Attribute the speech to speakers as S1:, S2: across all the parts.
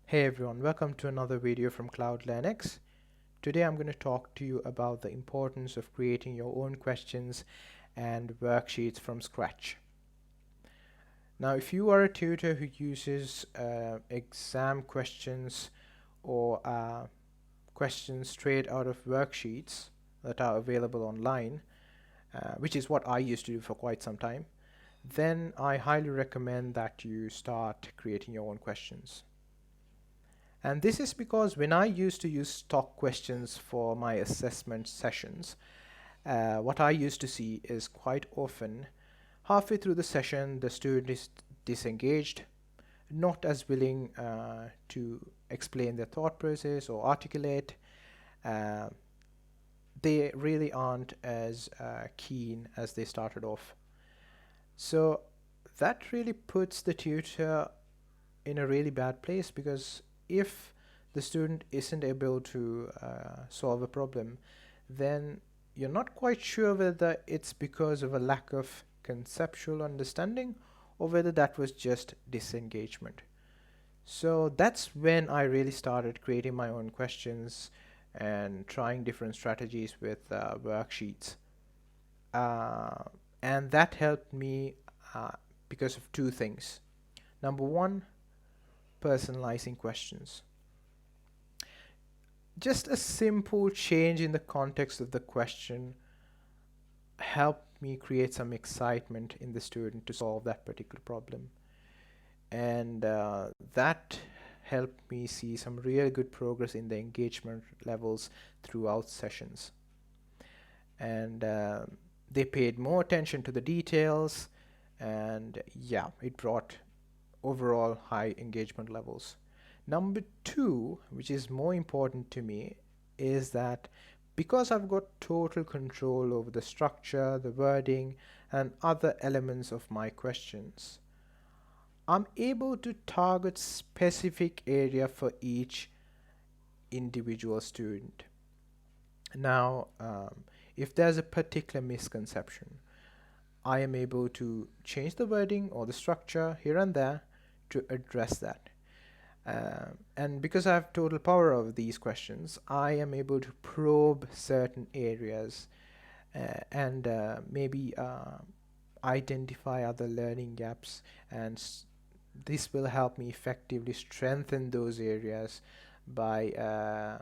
S1: Hey everyone, welcome to another video from Cloud Linux. Today I'm going to talk to you about the importance of creating your own questions and worksheets from scratch. Now, if you are a tutor who uses exam questions or questions straight out of worksheets that are available online, which is what I used to do for quite some time, then I highly recommend that you start creating your own questions. And this is because when I used to use stock questions for my assessment sessions, what I used to see is quite often halfway through the session, the student is disengaged, not as willing to explain their thought process or articulate. Uh, they really aren't as keen as they started off. So that really puts the tutor in a really bad place, because if the student isn't able to solve a problem, then you're not quite sure whether it's because of a lack of conceptual understanding or whether that was just disengagement. So that's when I really started creating my own questions and trying different strategies with worksheets. Uh, and that helped me uh, because of two things. Number one, personalizing questions. Just a simple change in the context of the question helped me create some excitement in the student to solve that particular problem. And that helped me see some really good progress in the engagement levels throughout sessions. And they paid more attention to the details, and yeah, it brought overall high engagement levels. Number two, which is more important to me, is that because I've got total control over the structure, the wording, and other elements of my questions, I'm able to target specific area for each individual student. Now, if there's a particular misconception, I am able to change the wording or the structure here and there to address that. And because I have total power over these questions, I am able to probe certain areas and maybe identify other learning gaps, and this will help me effectively strengthen those areas by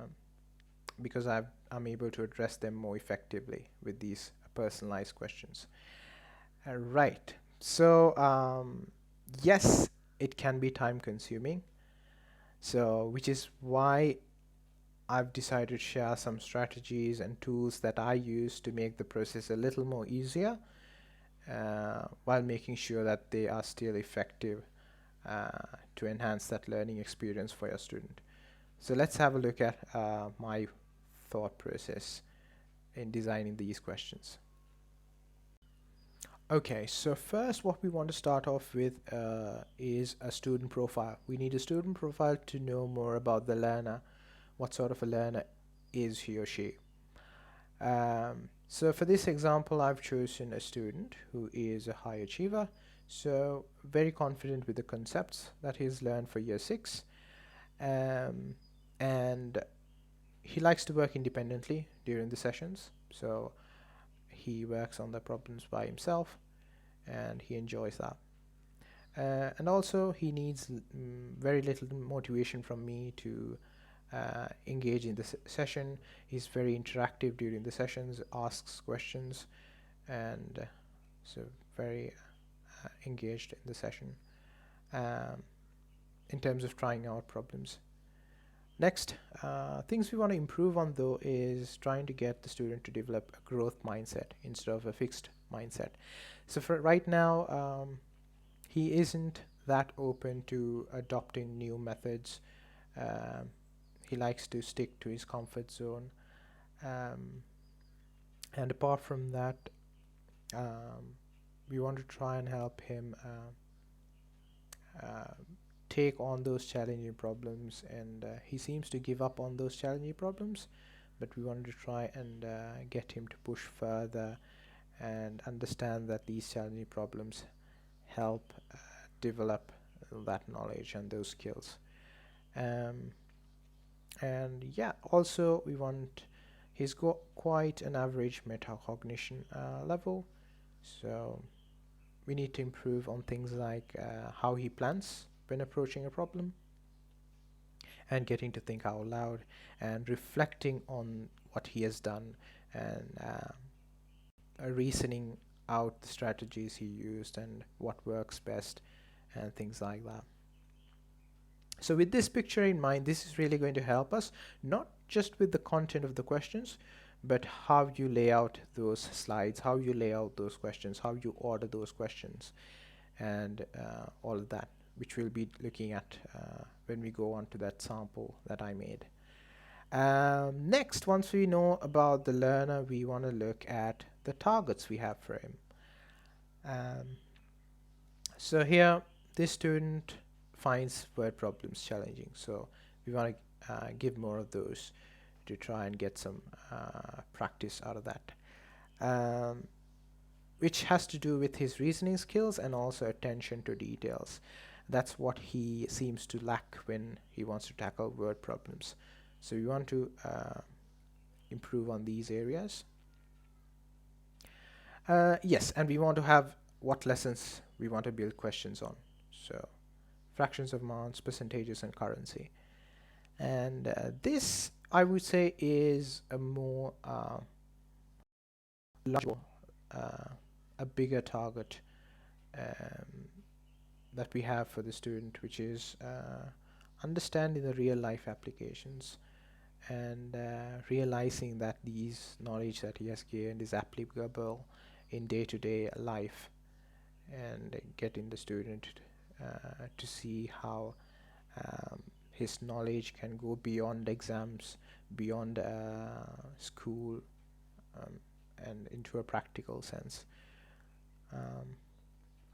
S1: because I'm able to address them more effectively with these personalized questions. Right. So yes, it can be time consuming. So, which is why I've decided to share some strategies and tools that I use to make the process a little more easier, while making sure that they are still effective to enhance that learning experience for your student. So let's have a look at my thought process in designing these questions. Okay, so first what we want to start off with is a student profile. We need a student profile to know more about the learner. What sort of a learner is he or she? So for this example, I've chosen a student who is a high achiever, so very confident with the concepts that he's learned for year 6, and he likes to work independently during the sessions, so he works on the problems by himself and he enjoys that. And also he needs very little motivation from me to engage in the session. He's very interactive during the sessions, asks questions, and so very engaged in the session um, in terms of trying out problems. Next, things we want to improve on though is trying to get the student to develop a growth mindset instead of a fixed mindset. So for right now, he isn't that open to adopting new methods. Um, he likes to stick to his comfort zone. Um, and apart from that, um, we want to try and help him take on those challenging problems, and he seems to give up on those challenging problems, but we wanted to try and get him to push further and understand that these challenging problems help develop that knowledge and those skills. um, and yeah, also we want he's got quite an average metacognition level, so we need to improve on things like how he plans when approaching a problem, and getting to think out loud and reflecting on what he has done, and reasoning out the strategies he used and what works best and things like that. So with this picture in mind, this is really going to help us, not just with the content of the questions, but how you lay out those slides, how you lay out those questions, how you order those questions, and all of that, which we'll be looking at when we go on to that sample that I made. Next, once we know about the learner, we want to look at the targets we have for him. Um, so here, this student finds word problems challenging, so we want to give more of those to try and get some practice out of that, which has to do with his reasoning skills and also attention to details. That's what he seems to lack when he wants to tackle word problems. So we want to improve on these areas. Yes, and we want to have what lessons we want to build questions on. So fractions of amounts, percentages, and currency. And this, I would say, is a more large, a bigger target that we have for the student, which is understanding the real life applications, and realizing that these knowledge that he has gained is applicable in day-to-day life, and getting the student to see how his knowledge can go beyond exams, beyond school, um, and into a practical sense.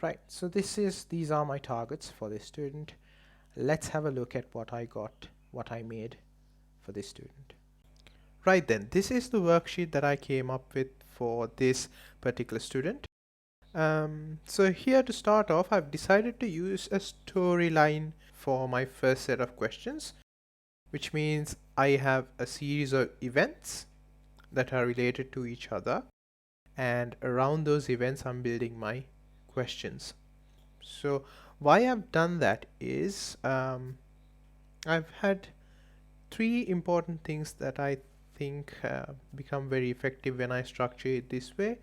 S1: Right, so these are my targets for this student. Let's have a look at what I made for this student. Right then, this is the worksheet that I came up with for this particular student. So here to start off, I've decided to use a storyline for my first set of questions, which means I have a series of events that are related to each other, and around those events I'm building my questions. So why I've done that is I've had three important things that I think become very effective when I structure it this way.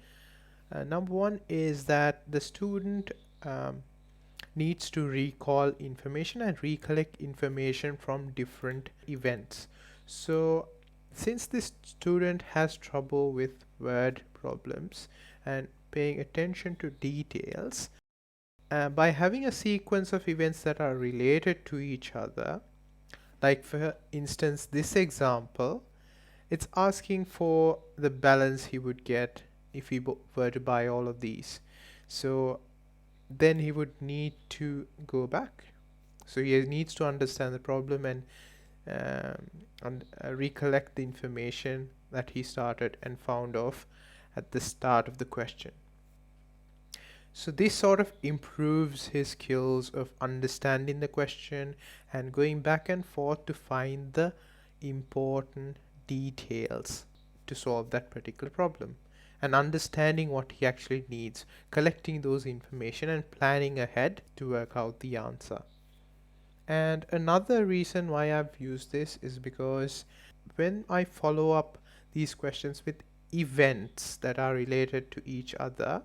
S1: Number one is that the student needs to recall information and recollect information from different events. So since this student has trouble with word problems and paying attention to details, by having a sequence of events that are related to each other, like for instance this example, it's asking for the balance he would get if he were to buy all of these. So then he would need to go back. So he needs to understand the problem and recollect the information that he started and found off at the start of the question. So this sort of improves his skills of understanding the question and going back and forth to find the important details to solve that particular problem, and understanding what he actually needs, collecting those information and planning ahead to work out the answer. And another reason why I've used this is because when I follow up these questions with events that are related to each other,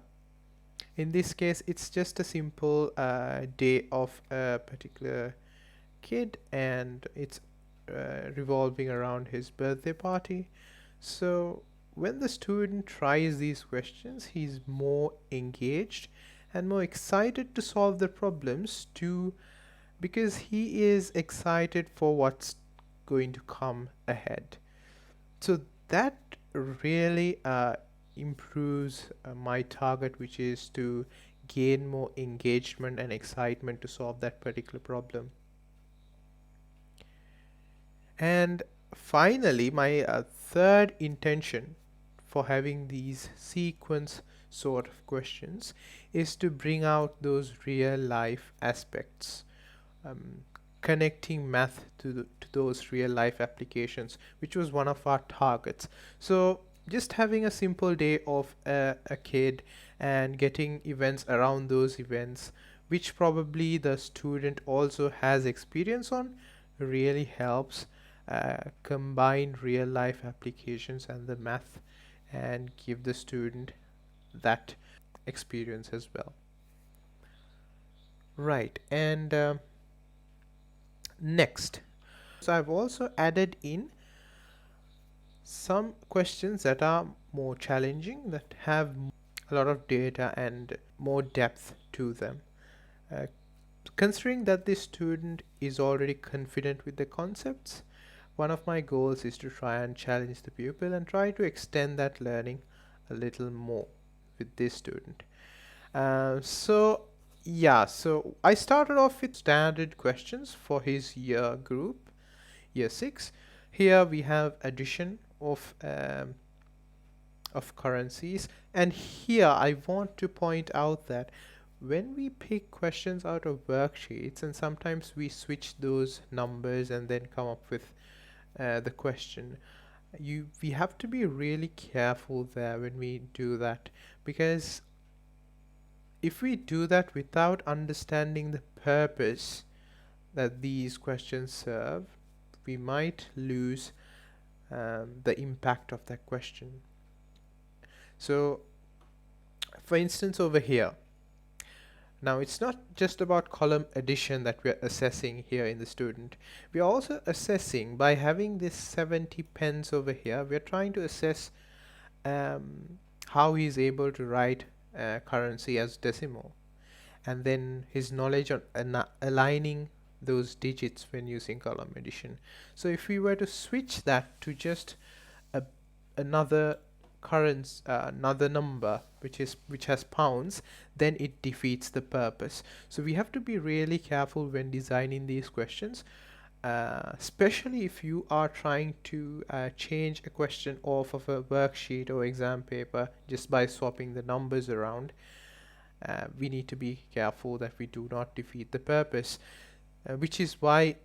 S1: in this case it's just a simple day of a particular kid, and it's revolving around his birthday party. So when the student tries these questions, he's more engaged and more excited to solve the problems too, because he is excited for what's going to come ahead. So that really improves my target, which is to gain more engagement and excitement to solve that particular problem. And finally, my third intention for having these sequence sort of questions is to bring out those real life aspects. Um, connecting math to those real life applications, which was one of our targets. So just having a simple day of a kid and getting events around those events, which probably the student also has experience on, really helps combine real life applications and the math and give the student that experience as well. Right, and next, so I've also added in some questions that are more challenging, that have a lot of data and more depth to them. Uh, Considering that the student is already confident with the concepts, one of my goals is to try and challenge the pupil and try to extend that learning a little more with this student. So yeah, so I started off with standard questions for his year group, year 6. Here we have addition of currencies, and here I want to point out that when we pick questions out of worksheets, and sometimes we switch those numbers and then come up with the question, we have to be really careful there when we do that, because if we do that without understanding the purpose that these questions serve, we might lose the impact of that question. So, for instance, over here, now it's not just about column addition that we're assessing here in the student. We're also assessing, by having this 70 pence over here, we're trying to assess how he's able to write currency as decimal, and then his knowledge on aligning those digits when using column addition. So if we were to switch that to just a, another currency, another number which has pounds, then it defeats the purpose. So we have to be really careful when designing these questions, especially if you are trying to change a question off of a worksheet or exam paper just by swapping the numbers around. We need to be careful that we do not defeat the purpose, which is why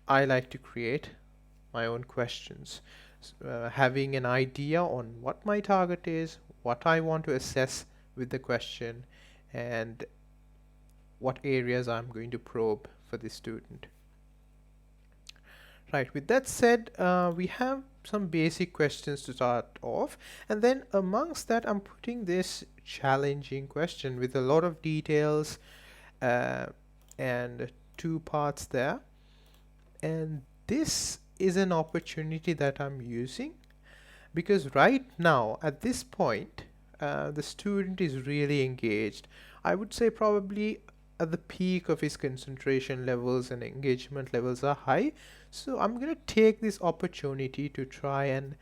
S1: I like to create my own questions. Having an idea on what my target is, what I want to assess with the question, and what areas I'm going to probe for the student. Right, with that said, we have some basic questions to start off, and then amongst that I'm putting this challenging question with a lot of details uh, and 2 parts there. And this is an opportunity that I'm using because right now at this point the student is really engaged. I would say probably at the peak of his concentration levels and engagement levels are high, so I'm going to take this opportunity to try and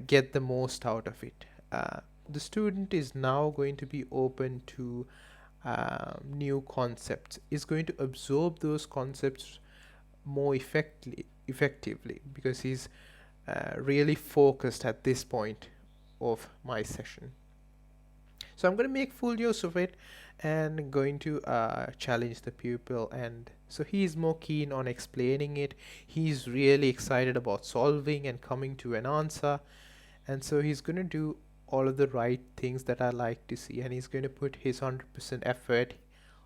S1: get the most out of it. The student is now going to be open to new concepts, is going to absorb those concepts more effectively because he's really focused at this point of my session. So I'm going to make full use of it and going to challenge the pupil, and so he's more keen on explaining it. He's really excited about solving and coming to an answer, and so he's going to do all of the right things that I like to see, and he's going to put his 100% effort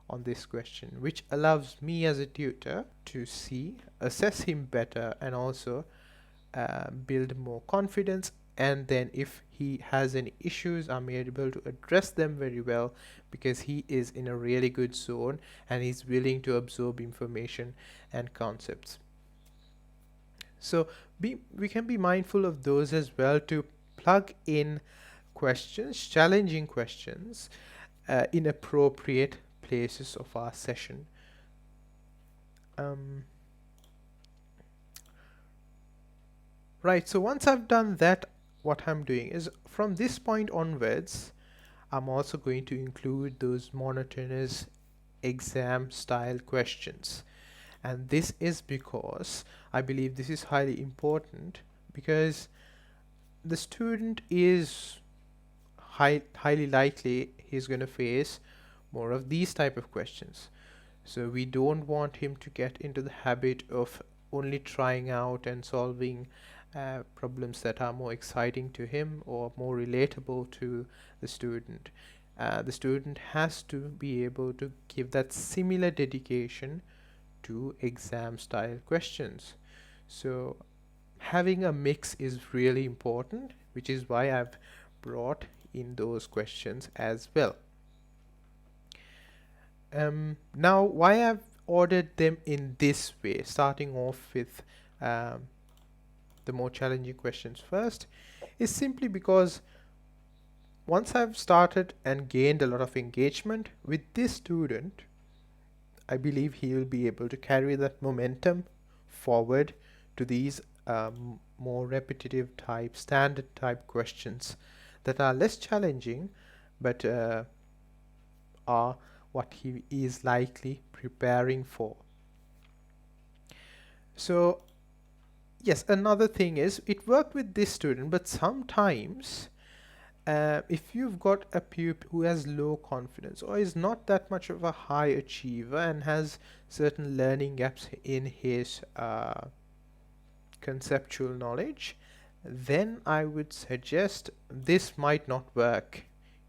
S1: on this question, which allows me as a tutor to see, assess him better, and also build more confidence. And then if he has any issues, I'm able to address them very well because he is in a really good zone and he's willing to absorb information and concepts. So we can be mindful of those as well, to plug in questions, challenging questions, in appropriate places of our session. Right, so once I've done that, what I'm doing is from this point onwards, I'm also going to include those monotonous exam style questions. And this is because I believe this is highly important, because the student is highly likely he's going to face more of these type of questions. So we don't want him to get into the habit of only trying out and solving problems that are more exciting to him or more relatable to the student. The student has to be able to give that similar dedication to exam style questions. So having a mix is really important, which is why I've brought in those questions as well. Now, why I've ordered them in this way, starting off with um, the more challenging questions first, is simply because once I've started and gained a lot of engagement with this student, I believe he will be able to carry that momentum forward to these more repetitive type, standard type questions that are less challenging but are what he is likely preparing for. So yes, another thing is it worked with this student, but sometimes if you've got a pupil who has low confidence or is not that much of a high achiever and has certain learning gaps in his conceptual knowledge, then I would suggest this might not work.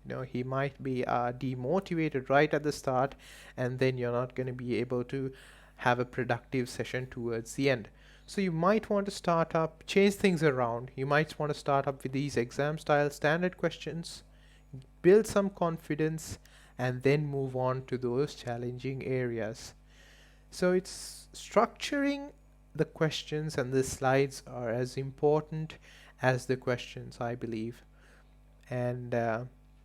S1: You know, he might be demotivated right at the start, and then you're not going to be able to have a productive session towards the end. So you might want to start up, change things around. You might want to start up with these exam style standard questions, build some confidence, and then move on to those challenging areas. So it's structuring the questions, and the slides are as important as the questions, I believe. And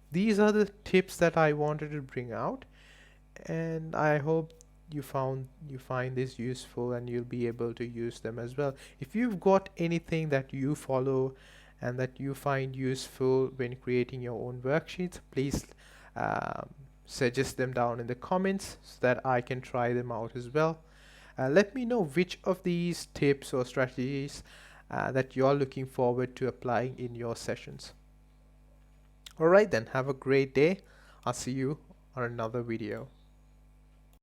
S1: these are the tips that I wanted to bring out, and I hope you find this useful and you'll be able to use them as well. If you've got anything that you follow and that you find useful when creating your own worksheets, please um, suggest them down in the comments so that I can try them out as well. Let me know which of these tips or strategies that you're looking forward to applying in your sessions. Alright then, have a great day. I'll see you on another video.